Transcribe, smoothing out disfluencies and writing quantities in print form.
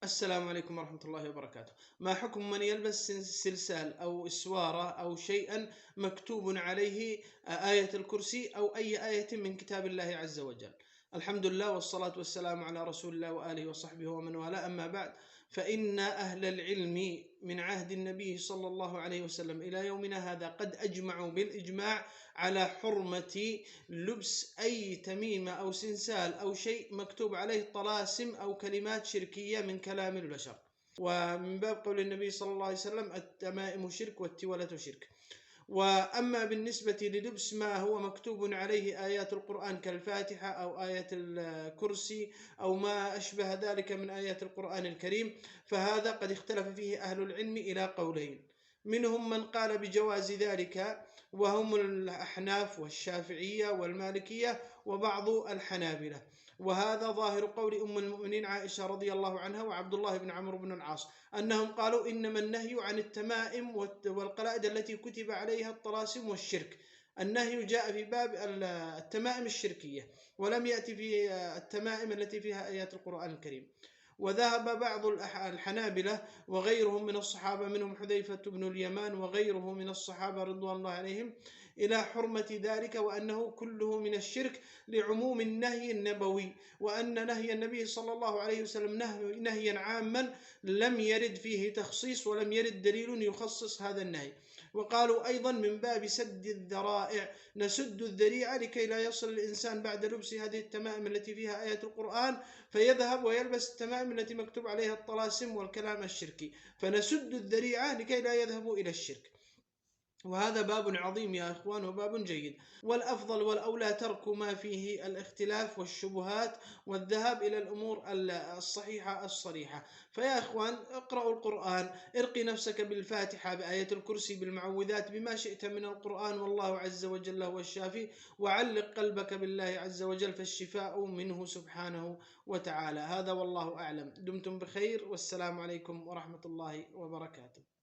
السلام عليكم ورحمة الله وبركاته. ما حكم من يلبس سلسال أو إسوارة أو شيئا مكتوب عليه آية الكرسي أو أي آية من كتاب الله عز وجل؟ الحمد لله والصلاة والسلام على رسول الله وآله وصحبه ومن والاه، أما بعد، فإن أهل العلم من عهد النبي صلى الله عليه وسلم إلى يومنا هذا قد أجمعوا بالإجماع على حرمة لبس أي تميمة أو سلسال أو شيء مكتوب عليه طلاسم أو كلمات شركية من كلام البشر. ومن باب قول النبي صلى الله عليه وسلم: التمائم شرك والتولة شرك. وأما بالنسبة للبس ما هو مكتوب عليه آيات القرآن كالفاتحة أو آية الكرسي أو ما أشبه ذلك من آيات القرآن الكريم، فهذا قد اختلف فيه أهل العلم إلى قولين. منهم من قال بجواز ذلك وهم الأحناف والشافعية والمالكية وبعض الحنابلة، وهذا ظاهر قول أم المؤمنين عائشة رضي الله عنها وعبد الله بن عمرو بن العاص، أنهم قالوا: إنما النهي عن التمائم والقلائد التي كتب عليها الطلاسم والشرك. النهي جاء في باب التمائم الشركية، ولم يأتي في التمائم التي فيها آيات القرآن الكريم. وذهب بعض الحنابلة وغيرهم من الصحابة، منهم حذيفة بن اليمان وغيره من الصحابة رضوان الله عليهم، إلى حرمة ذلك وأنه كله من الشرك لعموم النهي النبوي، وأن نهي النبي صلى الله عليه وسلم نهيا عاما لم يرد فيه تخصيص ولم يرد دليل يخصص هذا النهي. وقالوا أيضا: من باب سد الذرائع نسد الذريعة لكي لا يصل الإنسان بعد لبس هذه التمائم التي فيها آيات القرآن فيذهب ويلبس التمائم التي مكتوب عليها الطلاسم والكلام الشركي، فنسد الذريعة لكي لا يذهبوا إلى الشرك. وهذا باب عظيم يا إخوان، وباب جيد، والأفضل والأولى ترك ما فيه الاختلاف والشبهات والذهاب إلى الأمور الصحيحة الصريحة. فيا إخوان، اقرأوا القرآن، ارقي نفسك بالفاتحة، بآية الكرسي، بالمعوذات، بما شئت من القرآن، والله عز وجل هو الشافي. وعلق قلبك بالله عز وجل، فالشفاء منه سبحانه وتعالى. هذا والله أعلم. دمتم بخير، والسلام عليكم ورحمة الله وبركاته.